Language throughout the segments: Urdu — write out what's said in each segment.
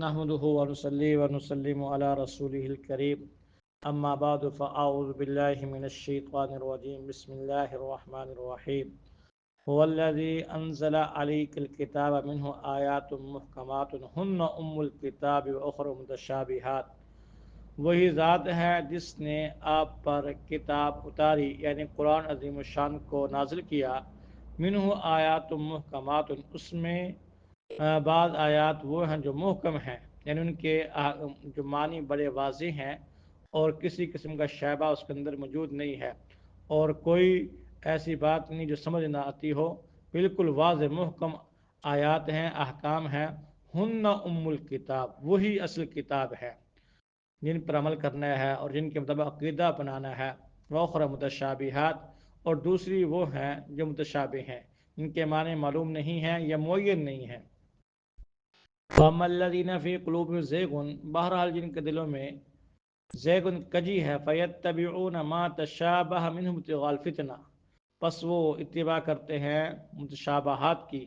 نحمده ونصلي ونسلم على رسوله الكريم أما بعد فأعوذ بالله من الشيطان الرجيم بسم الله الرحمن الرحيم هو الذي أنزل عليك الكتاب منه آيات محكمات هن الكتاب وأخر متشابهات وہی ذات ہے جس نے آپ پر کتاب اتاری یعنی قرآن عظیم الشان کو نازل کیا منہ آیات محکمات اس میں بعض آیات وہ ہیں جو محکم ہیں یعنی ان کے جو معنی بڑے واضح ہیں اور کسی قسم کا شائبہ اس کے اندر موجود نہیں ہے اور کوئی ایسی بات نہیں جو سمجھ نہ آتی ہو، بالکل واضح محکم آیات ہیں، احکام ہیں۔ ہن الکتاب وہی اصل کتاب ہے جن پر عمل کرنا ہے اور جن کے مطابق عقیدہ بنانا ہے۔ وَأُخَرَ متشابہات اور دوسری وہ ہیں جو متشابہ ہیں، ان کے معنی معلوم نہیں ہیں یا معین نہیں ہیں۔ فَأَمَّا الَّذِينَ فِي قُلُوبِهِمْ زَيْغٌ بہرحال جن کے دلوں میں زیغن کجی ہے فَيَتَّبِعُونَ مَا تَشَابَهَ مِنْهُ ابْتِغَاءَ الْفِتْنَةِ پس وہ اتباع کرتے ہیں متشابہات کی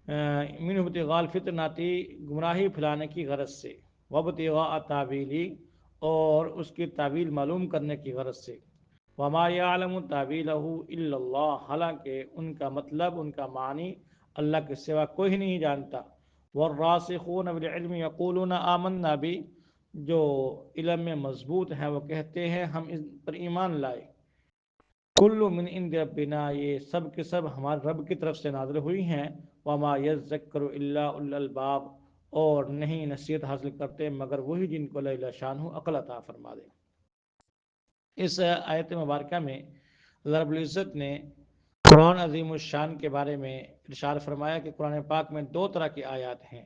مِنْهُ ابْتِغَاءَ الْفِتْنَةِ گمراہی پھیلانے کی غرض سے، وَابْتِغَاءَ تَأْوِيلِهِ اور اس کی تعویل معلوم کرنے کی غرض سے۔ وَمَا يَعْلَمُ تَأْوِيلَهُ إِلَّا اللَّهُ حالانکہ ان کا مطلب ان کا معنی اللہ کے سوا کوئی نہیں جانتا۔ وَالرَّاسِخُونَ فِي الْعِلْمِ يَقُولُونَ آمَنَّا بِهِ جو علم میں مضبوط ہیں وہ کہتے ہیں ہم اس پر ایمان لائے۔ کل من عند ربنا یہ سب کے سب ہمارے رب کی طرف سے نازل ہوئی ہیں۔ وما یذکر الا اولو الالباب اور نہیں نصیحت حاصل کرتے مگر وہی جن کو اللہ شانہ عقل عطا فرما دے۔ اس آیت مبارکہ میں اللہ رب العزت نے قرآن عظیم الشان کے بارے میں ارشاد فرمایا کہ قرآن پاک میں دو طرح کی آیات ہیں۔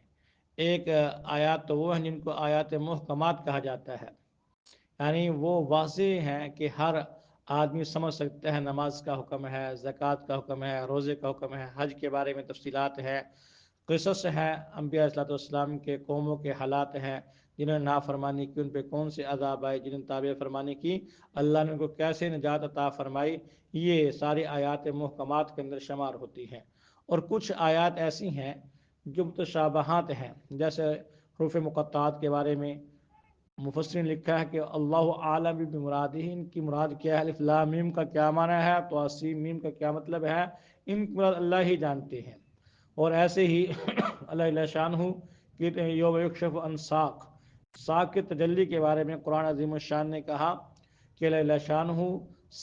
ایک آیات تو وہ ہیں جن کو آیات محکمات کہا جاتا ہے، یعنی وہ واضح ہیں کہ ہر آدمی سمجھ سکتا ہے، نماز کا حکم ہے، زکوٰۃ کا حکم ہے، روزے کا حکم ہے، حج کے بارے میں تفصیلات ہے، قصص ہیں انبیاء علیہ والسلام کے قوموں کے حالات ہیں، جنہوں نے نافرمانی کی ان پہ کون سے عذاب آئے، جنہوں نے تابع فرمانی کی اللہ نے ان کو کیسے نجات عطا فرمائی، یہ ساری آیات محکمات کے اندر شمار ہوتی ہیں۔ اور کچھ آیات ایسی ہیں جو متشابہات ہیں، جیسے حروف مقطعات کے بارے میں مفسرین نے لکھا ہے کہ اللہ عالم بمرادہ، ان کی مراد کیا ہے، الف لام میم کا کیا معنی ہے، طاسیم میم کا کیا مطلب ہے، ان کی مراد اللہ ہی جانتے ہیں۔ اور ایسے ہی اللہ شانہ کہتے ہیں یوم یکشف عن ساق، ساق کے تجلی کے بارے میں قرآن عظیم الشان نے کہا کہ اللہ شانہ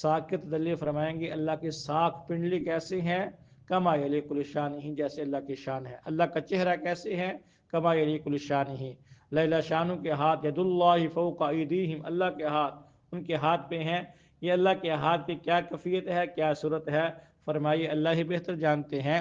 ساق کے تجلی فرمائیں گے اللہ کی ساق پنڈلی کیسے ہیں، کما یلیق بشانہ جیسے اللہ کی شان ہے، اللہ کا چہرہ کیسے ہے، کما یلیق بشانہ، اللہ شانہ کے ہاتھ ید اللہ فوق ایدیہم اللہ کے ہاتھ ان کے ہاتھ پہ ہیں، یہ اللہ کے ہاتھ کی کیا کیفیت ہے، کیا صورت ہے، فرمائیے اللہ ہی بہتر جانتے ہیں۔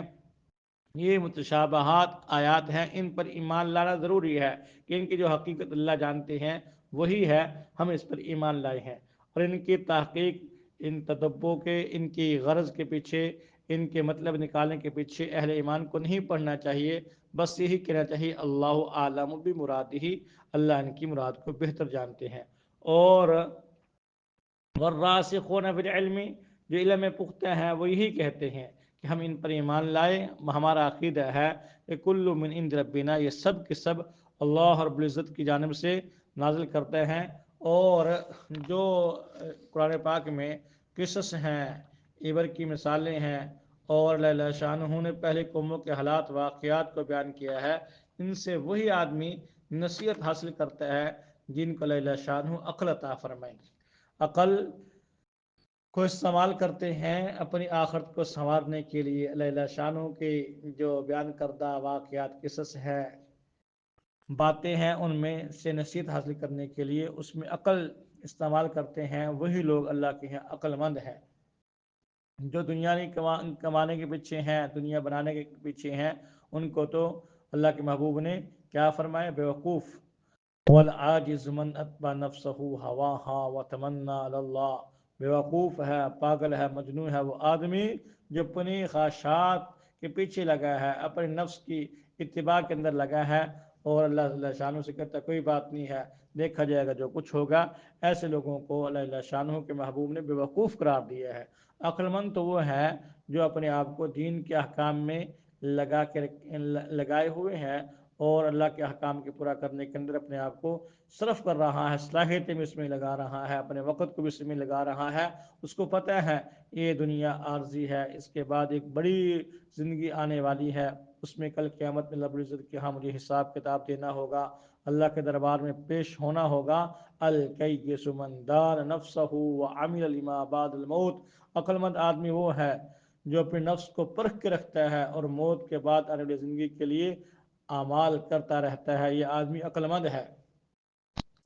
یہ متشابہات آیات ہیں، ان پر ایمان لانا ضروری ہے کہ ان کی جو حقیقت اللہ جانتے ہیں وہی ہے، ہم اس پر ایمان لائے ہیں۔ اور ان کی تحقیق، ان تدبر کے، ان کی غرض کے پیچھے، ان کے مطلب نکالنے کے پیچھے اہل ایمان کو نہیں پڑھنا چاہیے، بس یہی کہنا چاہیے اللہ عالم بمرادہ، اللہ ان کی مراد کو بہتر جانتے ہیں۔ اور والراسخون فی العلم جو علم میں پختہ ہیں وہ یہی کہتے ہیں کہ ہم ان پر ایمان لائے، ہمارا عقیدہ ہے کہ کل من عند ربنا یہ سب کے سب اللہ رب العزت کی جانب سے نازل کرتے ہیں۔ اور جو قرآن پاک میں قصص ہیں، عبر کی مثالیں ہیں، اور اللہ شانہ نے پہلے قوموں کے حالات واقعات کو بیان کیا ہے، ان سے وہی آدمی نصیحت حاصل کرتا ہے جن کو اللہ شانہ عقل عطا فرمائیں۔ عقل کو استعمال کرتے ہیں اپنی آخرت کو سنوارنے کے لیے۔ اللہ شانہ کے جو بیان کردہ واقعات قصص ہے، باتیں ہیں، ان میں سے نصیحت حاصل کرنے کے لیے اس میں عقل استعمال کرتے ہیں، وہی لوگ اللہ کے ہیں عقل مند ہیں۔ جو دنیا کمانے کے پیچھے ہیں، دنیا بنانے کے پیچھے ہیں، ان کو تو اللہ کے محبوب نے کیا فرمایا، بیوقوف۔ والعاجز من اتبع نفسہ ہواہا وتمنی علی اللہ، بیوقوف ہے، پاگل ہے، مجنون ہے وہ آدمی جو اپنی خواہشات کے پیچھے لگا ہے، اپنے نفس کی اتباع کے اندر لگا ہے، اور اللہ شانہ سے کہتا کوئی بات نہیں ہے، دیکھا جائے گا جو کچھ ہوگا۔ ایسے لوگوں کو اللہ شانہ کے محبوب نے بیوقوف قرار دیا ہے۔ عقل مند تو وہ ہے جو اپنے آپ کو دین کے احکام میں لگائے ہوئے ہیں اور اللہ کے احکام کے پورا کرنے کے اندر اپنے آپ کو صرف کر رہا ہے، صلاحیتیں بھی اس میں لگا رہا ہے، اپنے وقت کو بھی اس میں لگا رہا ہے، اس کو پتہ ہے یہ دنیا عارضی ہے، اس کے بعد ایک بڑی زندگی آنے والی ہے، اس میں کل قیامت میں رب العزت کے ہاں مجھے حساب کتاب دینا ہوگا، اللہ کے دربار میں پیش ہونا ہوگا۔ الکیس من دان نفسہ وعمل لما بعد الموت، عقل مند آدمی وہ ہے جو اپنے نفس کو پرکھ کے رکھتا ہے اور موت کے بعد آنے والی زندگی کے لیے اعمال کرتا رہتا ہے، یہ آدمی عقل مند ہے۔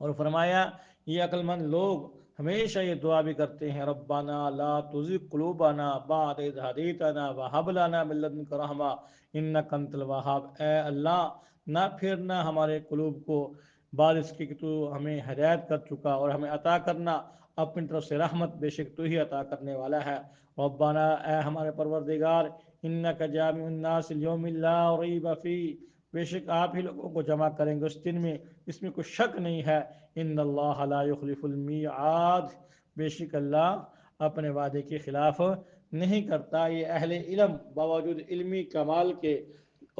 اور فرمایا یہ عقل مند لوگ ہمیشہ یہ دعا بھی کرتے ہیں، ربنا لا تزغ قلوبنا بعد اذ ہدیتنا وہب لنا من لدنک رحمہ انک انت الوہاب، اے اللہ نہ پھیرنا ہمارے قلوب کو بعد اس کی کہ تو ہمیں ہدایت کر چکا، اور ہمیں عطا کرنا اپنی طرف سے رحمت، بے شک تو ہی عطا کرنے والا ہے۔ ربنا اے ہمارے پروردگار، انک جامع الناس لیوم لا ریب فیہ، بے شک آپ ہی لوگوں کو جمع کریں گے اس دن میں اس میں کوئی شک نہیں ہے، ان اللہ لا یخلف المیعاد، بے شک اللہ اپنے وعدے کے خلاف نہیں کرتا۔ یہ اہل علم باوجود علمی کمال کے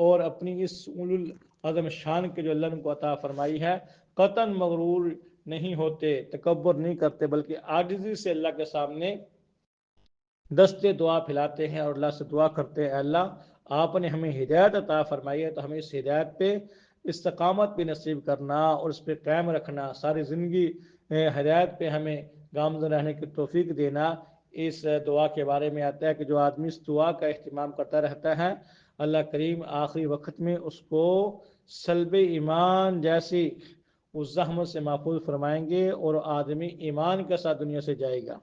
اور اپنی اس اولو العظم شان کے جو اللہ نے کو عطا فرمائی ہے، قطعاً مغرور نہیں ہوتے، تکبر نہیں کرتے، بلکہ عاجزی سے اللہ کے سامنے دستے دعا پھیلاتے ہیں اور اللہ سے دعا کرتے ہیں، اللہ آپ نے ہمیں ہدایت عطا فرمائی ہے تو ہمیں اس ہدایت پہ استقامت بھی نصیب کرنا اور اس پہ قائم رکھنا، ساری زندگی ہدایت پہ ہمیں گامزن رہنے کی توفیق دینا۔ اس دعا کے بارے میں آتا ہے کہ جو آدمی اس دعا کا اہتمام کرتا رہتا ہے، اللہ کریم آخری وقت میں اس کو سلب ایمان جیسی اس زحمت سے محفوظ فرمائیں گے اور آدمی ایمان کے ساتھ دنیا سے جائے گا۔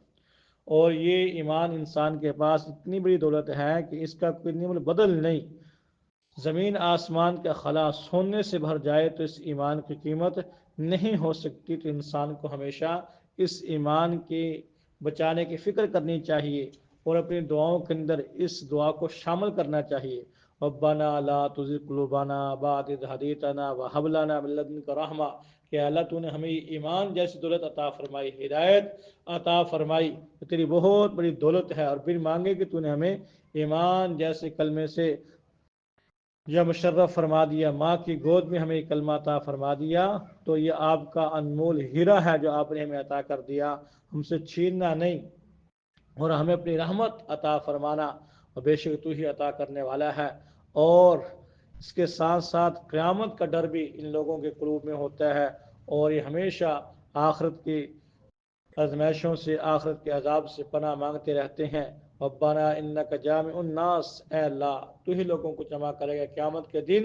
اور یہ ایمان انسان کے پاس اتنی بڑی دولت ہے کہ اس کا کوئی بدل نہیں، زمین آسمان کا خلا سونے سے بھر جائے تو اس ایمان کی قیمت نہیں ہو سکتی۔ تو انسان کو ہمیشہ اس ایمان کے بچانے کی فکر کرنی چاہیے اور اپنی دعاؤں کے اندر اس دعا کو شامل کرنا چاہیے، ربنا لا تزغ قلوبنا بعد اذ ہدیتنا وہب لنا من لدنک رحمہ، کہ اللہ تو نے ہمیں ایمان جیسی دولت عطا فرمائی، ہدایت عطا فرمائی، تیری بہت بڑی دولت ہے، اور بن مانگے کہ تو نے ہمیں ایمان جیسے کلمے سے یا مشرف فرما دیا، ماں کی گود میں ہمیں کلمہ عطا فرما دیا، تو یہ آپ کا انمول ہیرا ہے جو آپ نے ہمیں عطا کر دیا، ہم سے چھیننا نہیں، اور ہمیں اپنی رحمت عطا فرمانا، اور بے شک تو ہی عطا کرنے والا ہے۔ اور اس کے ساتھ ساتھ قیامت کا ڈر بھی ان لوگوں کے قلوب میں ہوتا ہے، اور یہ ہمیشہ آخرت کی آزمائشوں سے، آخرت کے عذاب سے پناہ مانگتے رہتے ہیں۔ ربنا انک جامع الناس، اے اللہ تو ہی لوگوں کو جمع کرے گا قیامت کے دن،